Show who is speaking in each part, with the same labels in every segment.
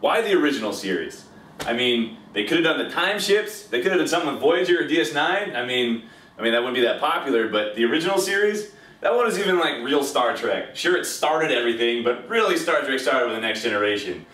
Speaker 1: Why the original series? I mean, they could have done the time ships. They could have done something with Voyager or DS9. I mean that wouldn't be that popular, but the original series, that one was even like real Star Trek. Sure, it started everything, but really Star Trek started with the Next Generation.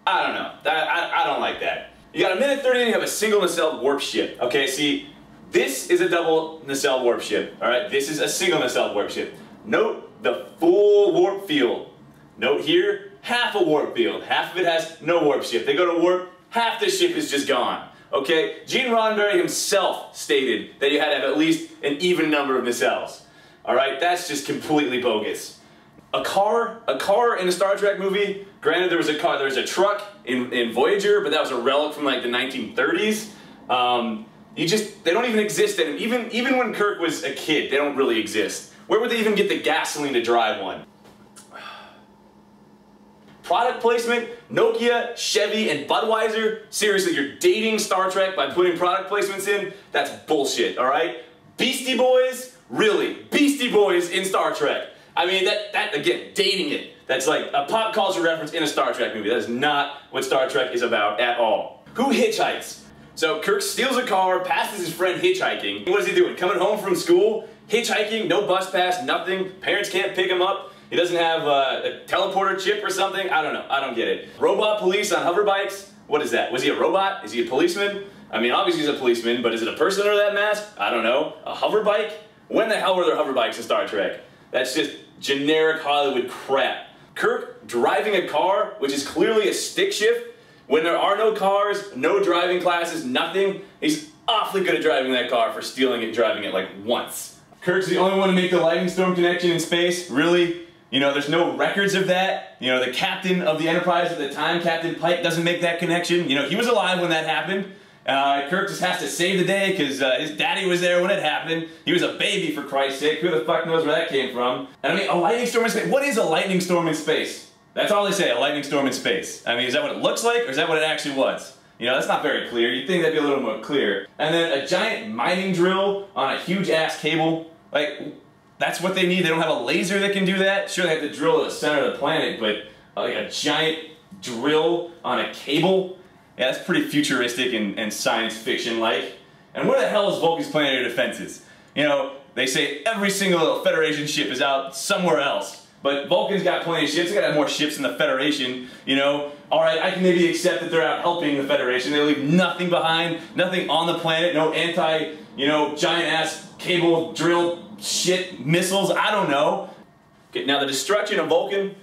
Speaker 1: I don't know. I don't like that. You got a minute 30 and you have a single nacelle warp ship. Okay, see, this is a double nacelle warp ship. All right, this is a single nacelle warp ship. Note the full warp field. Note here, half a warp field. Half of it has no warp ship. They go to warp, half the ship is just gone. Okay, Gene Roddenberry himself stated that you had to have at least an even number of nacelles. All right, that's just completely bogus. A car in a Star Trek movie, granted there was a truck in Voyager, but that was a relic from like the 1930s. They don't even exist anymore. Even when Kirk was a kid, they don't really exist. Where would they even get the gasoline to drive one? Product placement, Nokia, Chevy, and Budweiser. Seriously, you're dating Star Trek by putting product placements in? That's bullshit, alright? Beastie Boys? Really? Beastie Boys in Star Trek. I mean, that again, dating it. That's like a pop culture reference in a Star Trek movie. That is not what Star Trek is about at all. Who hitchhikes? So Kirk steals a car, passes his friend hitchhiking. What is he doing? Coming home from school? Hitchhiking? No bus pass, nothing. Parents can't pick him up. He doesn't have a teleporter chip or something? I don't know. I don't get it. Robot police on hover bikes? What is that? Was he a robot? Is he a policeman? I mean, obviously he's a policeman, but is it a person under that mask? I don't know. A hover bike? When the hell were there hover bikes in Star Trek? That's just generic Hollywood crap. Kirk driving a car, which is clearly a stick shift, when there are no cars, no driving classes, nothing. He's awfully good at driving that car for stealing it and driving it like once. Kirk's the only one to make the lightning storm connection in space? Really? You know, there's no records of that. You know, the captain of the Enterprise at the time, Captain Pike, doesn't make that connection. You know, he was alive when that happened. Kirk just has to save the day because his daddy was there when it happened. He was a baby, for Christ's sake. Who the fuck knows where that came from? And I mean, a lightning storm in space. What is a lightning storm in space? That's all they say, a lightning storm in space. I mean, is that what it looks like, or is that what it actually was? You know, that's not very clear. You'd think that'd be a little more clear. And then a giant mining drill on a huge-ass cable. Like, that's what they need. They don't have a laser that can do that. Sure, they have to drill at the center of the planet, but like a giant drill on a cable? Yeah, that's pretty futuristic and science fiction-like. And where the hell is Vulcan's planetary defenses? You know, they say every single Federation ship is out somewhere else. But Vulcan's got plenty of ships. They gotta have more ships than the Federation, you know. Alright, I can maybe accept that they're out helping the Federation. They leave nothing behind, nothing on the planet, no giant-ass cable drill shit missiles, I don't know. Okay, now the destruction of Vulcan,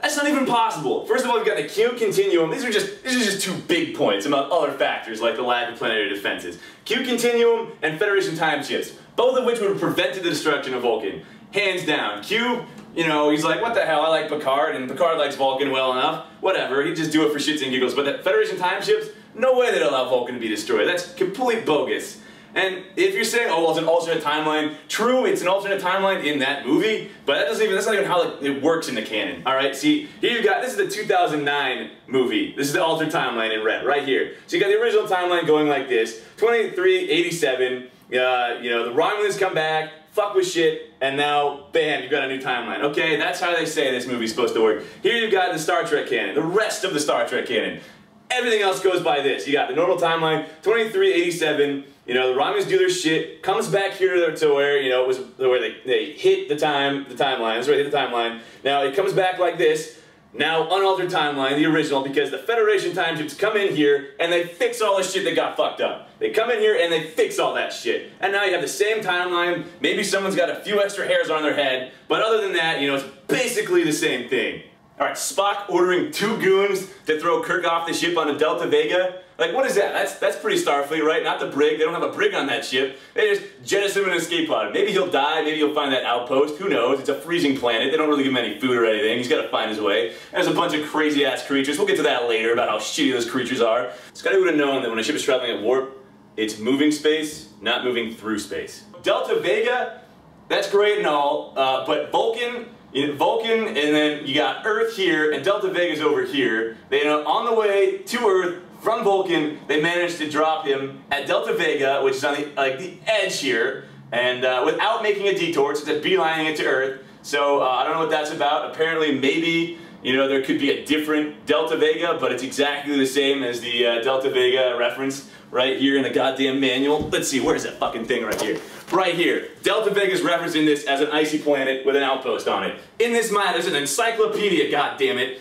Speaker 1: that's not even possible. First of all, we've got the Q continuum. These are just two big points among other factors like the lack of planetary defenses. Q continuum and Federation time ships, both of which would have prevented the destruction of Vulcan. Hands down. Q, you know, he's like, what the hell, I like Picard, and Picard likes Vulcan well enough. Whatever, he'd just do it for shits and giggles. But the Federation time ships, no way they'd allow Vulcan to be destroyed. That's complete bogus. And if you're saying, oh, well, it's an alternate timeline, true, it's an alternate timeline in that movie, but that's not even how it works in the canon. Alright, see, here you've got, this is the 2009 movie. This is the alternate timeline in red, right here. So you got the original timeline going like this, 2387, you know, the Romulans come back, fuck with shit, and now, bam, you've got a new timeline. Okay, that's how they say this movie's supposed to work. Here you've got the Star Trek canon, the rest of the Star Trek canon. Everything else goes by this. You got the normal timeline, 2387, you know, the Romulans do their shit, comes back here to where, you know, it was where they hit the timeline, that's where they hit the timeline. Now, it comes back like this, now unaltered timeline, the original, because the Federation time ships come in here and they fix all the shit that got fucked up. They come in here and they fix all that shit. And now you have the same timeline, maybe someone's got a few extra hairs on their head, but other than that, you know, it's basically the same thing. Alright, Spock ordering 2 goons to throw Kirk off the ship on a Delta Vega. Like, what is that? That's pretty Starfleet, right? Not the brig. They don't have a brig on that ship. They just jettison him in an escape pod. Maybe he'll die. Maybe he'll find that outpost. Who knows? It's a freezing planet. They don't really give him any food or anything. He's got to find his way. There's a bunch of crazy-ass creatures. We'll get to that later about how shitty those creatures are. Scotty would have known that when a ship is traveling at warp, it's moving space, not moving through space. Delta Vega, that's great and all, but Vulcan, and then you got Earth here, and Delta Vega's over here. They are on the way to Earth from Vulcan. They managed to drop him at Delta Vega, which is on the edge here, and without making a detour, so they're beelining it to Earth. So I don't know what that's about. Apparently, maybe You know, there could be a different Delta Vega, but it's exactly the same as the Delta Vega reference right here in the goddamn manual. Let's see, where's that fucking thing right here? Right here. Delta Vega's referencing this as an icy planet with an outpost on it. In this map, there's an encyclopedia, goddammit.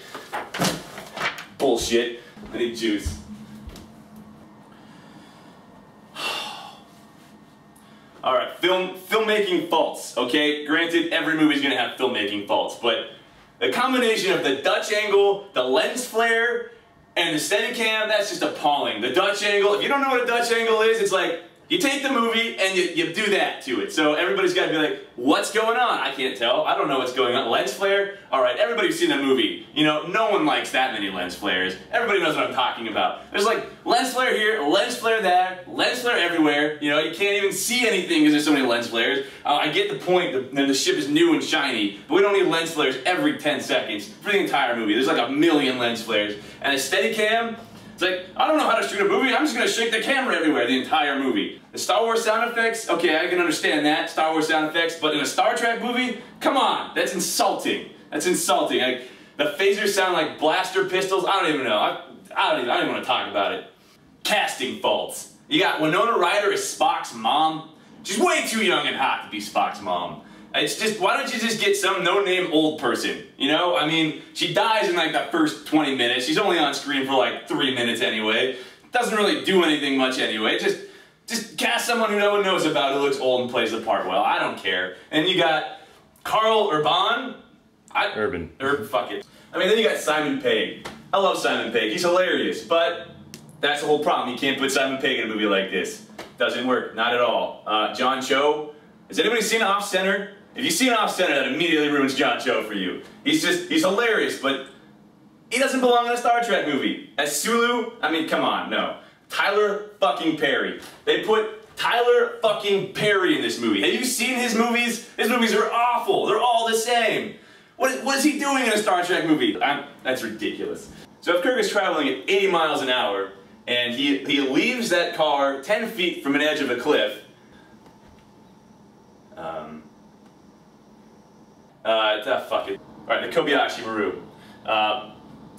Speaker 1: Bullshit. I need juice. Alright, filmmaking faults, okay? Granted, every movie's gonna have filmmaking faults, but the combination of the Dutch angle, the lens flare, and the Steadicam, that's just appalling. The Dutch angle, if you don't know what a Dutch angle is, it's like, you take the movie and you do that to it. So everybody's got to be like, what's going on? I can't tell. I don't know what's going on. Lens flare? Alright, everybody's seen a movie. You know, no one likes that many lens flares. Everybody knows what I'm talking about. There's like, lens flare here, lens flare there, lens flare everywhere. You know, you can't even see anything because there's so many lens flares. I get the point, the ship is new and shiny, but we don't need lens flares every 10 seconds for the entire movie. There's like a million lens flares. And a Steadicam, it's like, I don't know how to shoot a movie, I'm just going to shake the camera everywhere the entire movie. The Star Wars sound effects, okay, I can understand that, Star Wars sound effects, but in a Star Trek movie, come on, that's insulting. That's insulting. Like, the phasers sound like blaster pistols, I don't even know. I don't even want to talk about it. Casting faults. You got Winona Ryder as Spock's mom. She's way too young and hot to be Spock's mom. It's just, why don't you just get some no-name old person, you know? I mean, she dies in like the first 20 minutes. She's only on screen for like 3 minutes anyway. Doesn't really do anything much anyway. Just cast someone who no one knows about who looks old and plays the part well. I don't care. And you got Carl Urban. Fuck it. I mean, then you got Simon Pegg. I love Simon Pegg. He's hilarious, but that's the whole problem. You can't put Simon Pegg in a movie like this. Doesn't work. Not at all. John Cho. Has anybody seen Off Center? If you've seen Off Center, that immediately ruins John Cho for you. He's hilarious, but he doesn't belong in a Star Trek movie. As Sulu, I mean, come on, no. Tyler fucking Perry. They put Tyler fucking Perry in this movie. Have you seen his movies? His movies are awful. They're all the same. What is he doing in a Star Trek movie? That's ridiculous. So if Kirk is traveling at 80 miles an hour, and he leaves that car 10 feet from an edge of a cliff, fuck it. Alright, the Kobayashi Maru.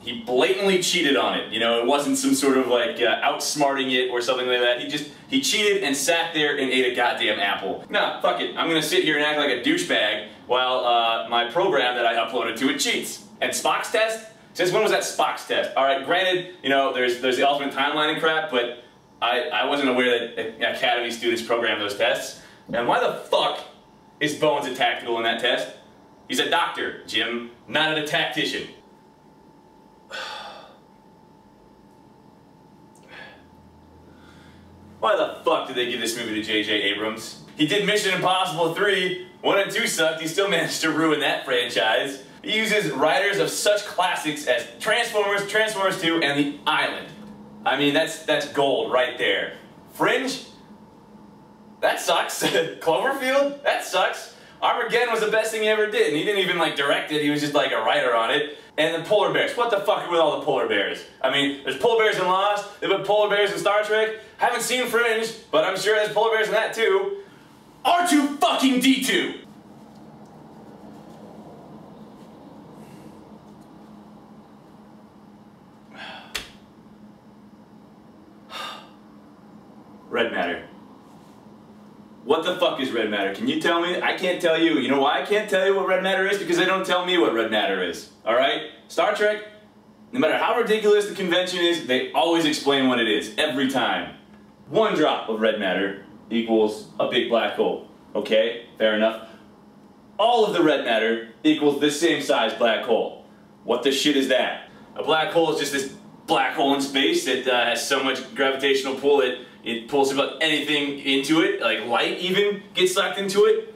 Speaker 1: He blatantly cheated on it. You know, it wasn't some sort of like outsmarting it or something like that. He cheated and sat there and ate a goddamn apple. Nah, fuck it. I'm gonna sit here and act like a douchebag while my program that I uploaded to it cheats. And Spock's test? Since when was that Spock's test? Alright, granted, you know, there's the alternate timeline and crap, but I wasn't aware that Academy students program those tests. And why the fuck is Bones a tactical in that test? He's a doctor, Jim, not a tactician. Why the fuck did they give this movie to J.J. Abrams? He did Mission Impossible 3. 1 and 2 sucked. He still managed to ruin that franchise. He uses writers of such classics as Transformers, Transformers 2, and The Island. I mean, that's gold right there. Fringe? That sucks. Cloverfield? That sucks. Armageddon was the best thing he ever did, and he didn't even like direct it, he was just like a writer on it. And the polar bears. What the fuck are with all the polar bears? I mean, there's polar bears in Lost, they put polar bears in Star Trek. Haven't seen Fringe, but I'm sure there's polar bears in that too. R2 fucking D2! Red matter. What the fuck is red matter? Can you tell me? I can't tell you. You know why I can't tell you what red matter is? Because they don't tell me what red matter is. Alright? Star Trek, no matter how ridiculous the convention is, they always explain what it is. Every time. 1 drop of red matter equals a big black hole. Okay? Fair enough. All of the red matter equals the same size black hole. What the shit is that? A black hole is just this black hole in space that has so much gravitational pull that it pulls about anything into it, like light even gets sucked into it,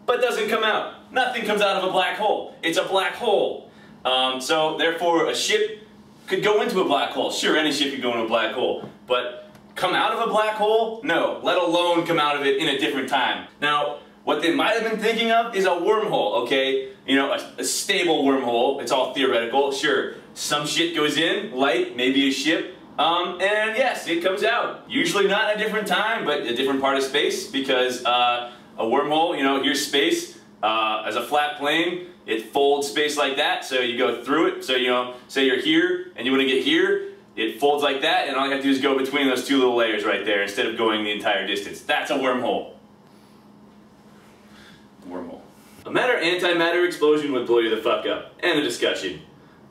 Speaker 1: but doesn't come out. Nothing comes out of a black hole. It's a black hole. So therefore a ship could go into a black hole. Sure, any ship could go into a black hole, but come out of a black hole? No, let alone come out of it in a different time. Now, what they might have been thinking of is a wormhole, okay? You know, a stable wormhole. It's all theoretical. Sure, some shit goes in, light, maybe a ship, and yes, it comes out. Usually not a different time, but a different part of space, because a wormhole, you know, here's space, As a flat plane, it folds space like that, so you go through it. So, you know, say you're here and you want to get here, it folds like that, and all you have to do is go between those two little layers right there instead of going the entire distance. That's a wormhole. Wormhole. A matter-antimatter explosion would blow you the fuck up. End of discussion.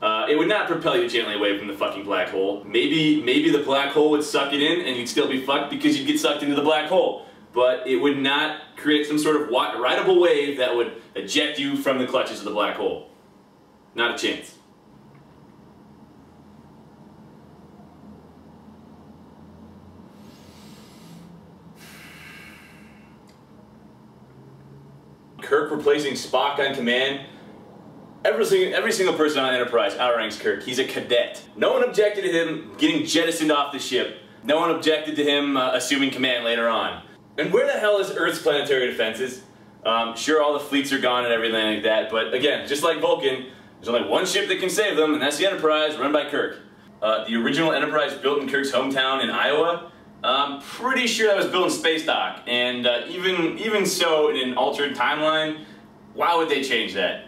Speaker 1: It would not propel you gently away from the fucking black hole. Maybe the black hole would suck it in and you'd still be fucked because you'd get sucked into the black hole. But it would not create some sort of rideable wave that would eject you from the clutches of the black hole. Not a chance. Kirk replacing Spock on command. Every single person on Enterprise outranks Kirk. He's a cadet. No one objected to him getting jettisoned off the ship. No one objected to him assuming command later on. And where the hell is Earth's planetary defenses? Sure, all the fleets are gone and everything like that, but again, just like Vulcan, there's only one ship that can save them, and that's the Enterprise, run by Kirk. The original Enterprise built in Kirk's hometown in Iowa. I'm pretty sure that was built in space dock, and even so, in an altered timeline, why would they change that?